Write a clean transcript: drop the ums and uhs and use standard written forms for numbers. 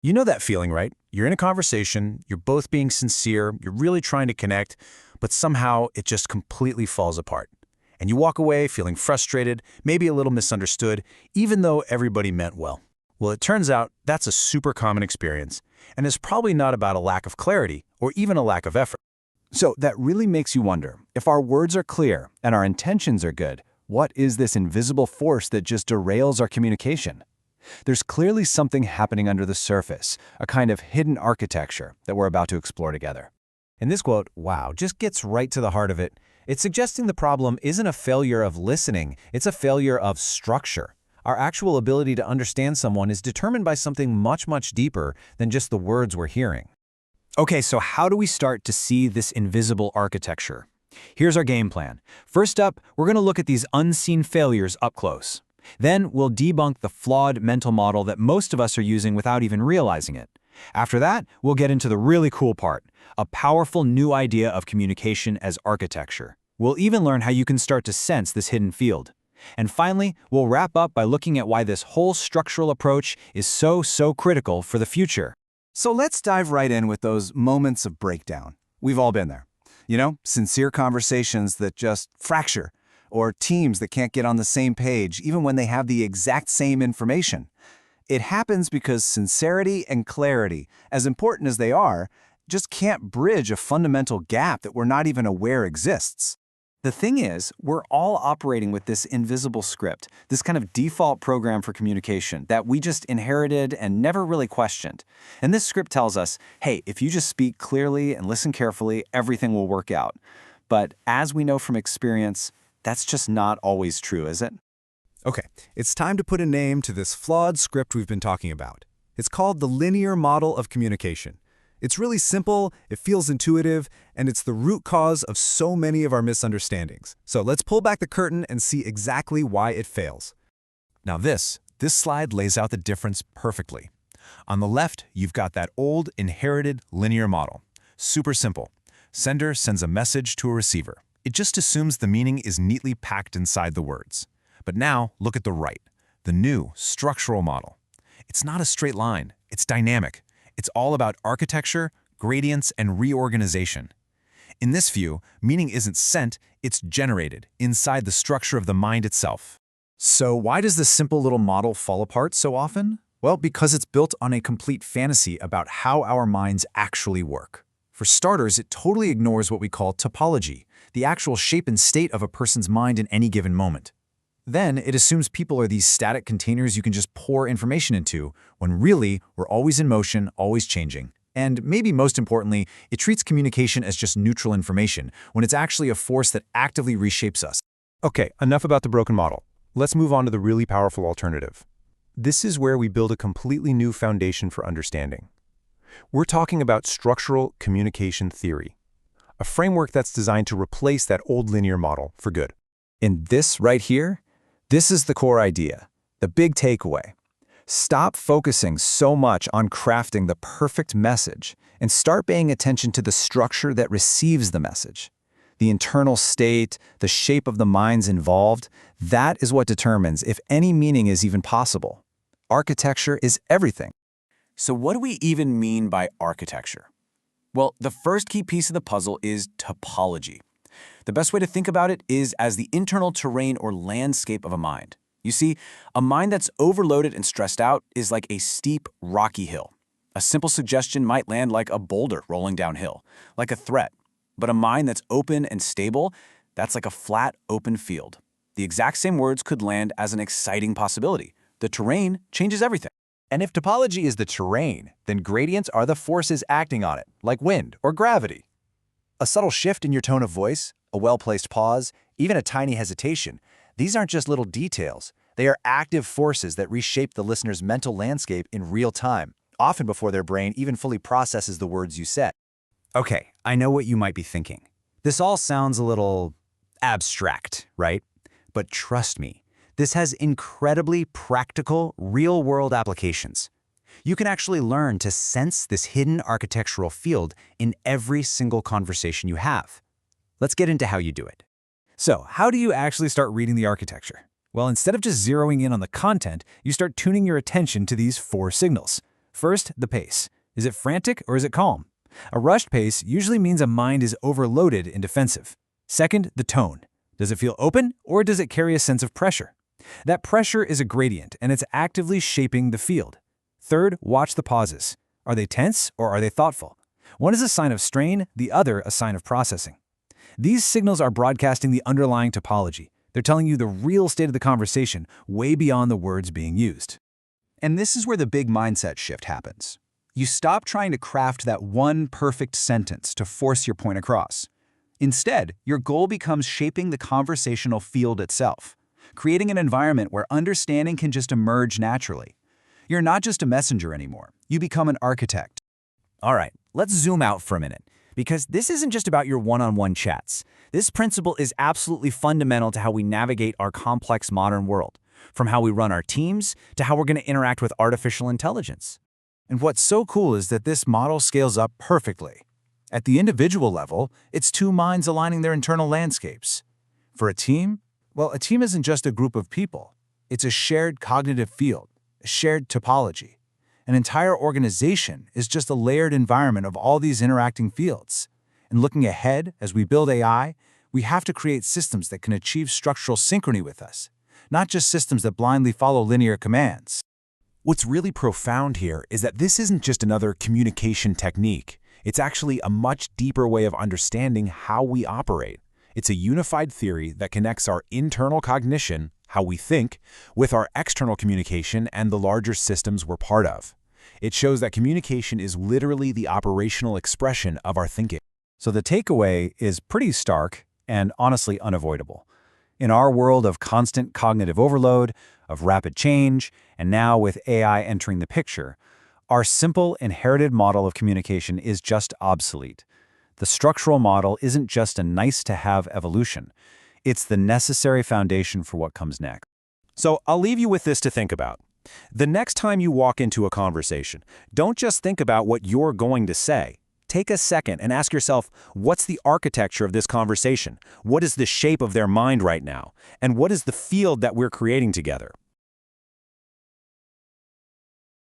You know that feeling, right? You're in a conversation, you're both being sincere, you're really trying to connect, but somehow it just completely falls apart. And you walk away feeling frustrated, maybe a little misunderstood, even though everybody meant well. Well, it turns out that's a super common experience, and it's probably not about a lack of clarity or even a lack of effort. So that really makes you wonder, if our words are clear and our intentions are good, what is this invisible force that just derails our communication? There's clearly something happening under the surface, a kind of hidden architecture that we're about to explore together. And this quote, wow, just gets right to the heart of it. It's suggesting the problem isn't a failure of listening, it's a failure of structure. Our actual ability to understand someone is determined by something much, much deeper than just the words we're hearing. Okay, so how do we start to see this invisible architecture? Here's our game plan. First up, we're going to look at these unseen failures up close. Then we'll debunk the flawed mental model that most of us are using without even realizing it. After that, we'll get into the really cool part, a powerful new idea of communication as architecture. We'll even learn how you can start to sense this hidden field. And finally, we'll wrap up by looking at why this whole structural approach is so critical for the future. So let's dive right in with those moments of breakdown. We've all been there. You know, sincere conversations that just fracture, or teams that can't get on the same page even when they have the exact same information. It happens because sincerity and clarity, as important as they are, just can't bridge a fundamental gap that we're not even aware exists. The thing is, we're all operating with this invisible script, this kind of default program for communication that we just inherited and never really questioned. And this script tells us, hey, if you just speak clearly and listen carefully, everything will work out. But as we know from experience, that's just not always true, is it? Okay, it's time to put a name to this flawed script we've been talking about. It's called the linear model of communication. It's really simple, it feels intuitive, and it's the root cause of so many of our misunderstandings. So let's pull back the curtain and see exactly why it fails. Now this slide lays out the difference perfectly. On the left, you've got that old, inherited linear model. Super simple. Sender sends a message to a receiver. It just assumes the meaning is neatly packed inside the words. But now, look at the right, the new structural model. It's not a straight line, it's dynamic. It's all about architecture, gradients, and reorganization. In this view, meaning isn't sent, it's generated inside the structure of the mind itself. So why does this simple little model fall apart so often? Well, because it's built on a complete fantasy about how our minds actually work. For starters, it totally ignores what we call topology, the actual shape and state of a person's mind in any given moment. Then, it assumes people are these static containers you can just pour information into, when really, we're always in motion, always changing. And maybe most importantly, it treats communication as just neutral information, when it's actually a force that actively reshapes us. Okay, enough about the broken model. Let's move on to the really powerful alternative. This is where we build a completely new foundation for understanding. We're talking about structural communication theory, a framework that's designed to replace that old linear model for good. In this right here, this is the core idea, the big takeaway. Stop focusing so much on crafting the perfect message and start paying attention to the structure that receives the message. The internal state, the shape of the minds involved, that is what determines if any meaning is even possible. Architecture is everything. So what do we even mean by architecture? Well, the first key piece of the puzzle is topology. The best way to think about it is as the internal terrain or landscape of a mind. You see, a mind that's overloaded and stressed out is like a steep, rocky hill. A simple suggestion might land like a boulder rolling downhill, like a threat. But a mind that's open and stable, that's like a flat, open field. The exact same words could land as an exciting possibility. The terrain changes everything. And if topology is the terrain, then gradients are the forces acting on it, like wind or gravity. A subtle shift in your tone of voice, a well-placed pause, even a tiny hesitation, these aren't just little details. They are active forces that reshape the listener's mental landscape in real time, often before their brain even fully processes the words you said. Okay, I know what you might be thinking. This all sounds a little abstract, right? But trust me, this has incredibly practical, real-world applications. You can actually learn to sense this hidden architectural field in every single conversation you have. Let's get into how you do it. So, how do you actually start reading the architecture? Well, instead of just zeroing in on the content, you start tuning your attention to these 4 signals. First, the pace. Is it frantic or is it calm? A rushed pace usually means a mind is overloaded and defensive. Second, the tone. Does it feel open or does it carry a sense of pressure? That pressure is a gradient and it's actively shaping the field. Third, watch the pauses. Are they tense or are they thoughtful? One is a sign of strain, the other a sign of processing. These signals are broadcasting the underlying topology. They're telling you the real state of the conversation way beyond the words being used. And this is where the big mindset shift happens. You stop trying to craft that one perfect sentence to force your point across. Instead, your goal becomes shaping the conversational field itself, creating an environment where understanding can just emerge naturally. You're not just a messenger anymore. You become an architect. All right, let's zoom out for a minute, because this isn't just about your one-on-one chats. This principle is absolutely fundamental to how we navigate our complex modern world, from how we run our teams to how we're going to interact with artificial intelligence. And what's so cool is that this model scales up perfectly. At the individual level, it's two minds aligning their internal landscapes. For a team, well, a team isn't just a group of people. It's a shared cognitive field, a shared topology. An entire organization is just a layered environment of all these interacting fields. And looking ahead, as we build AI, we have to create systems that can achieve structural synchrony with us, not just systems that blindly follow linear commands. What's really profound here is that this isn't just another communication technique. It's actually a much deeper way of understanding how we operate. It's a unified theory that connects our internal cognition, how we think, with our external communication and the larger systems we're part of. It shows that communication is literally the operational expression of our thinking. So the takeaway is pretty stark and honestly unavoidable. In our world of constant cognitive overload, of rapid change, and now with AI entering the picture, our simple inherited model of communication is just obsolete. The structural model isn't just a nice-to-have evolution. It's the necessary foundation for what comes next. So I'll leave you with this to think about. The next time you walk into a conversation, don't just think about what you're going to say. Take a second and ask yourself, what's the architecture of this conversation? What is the shape of their mind right now? And what is the field that we're creating together?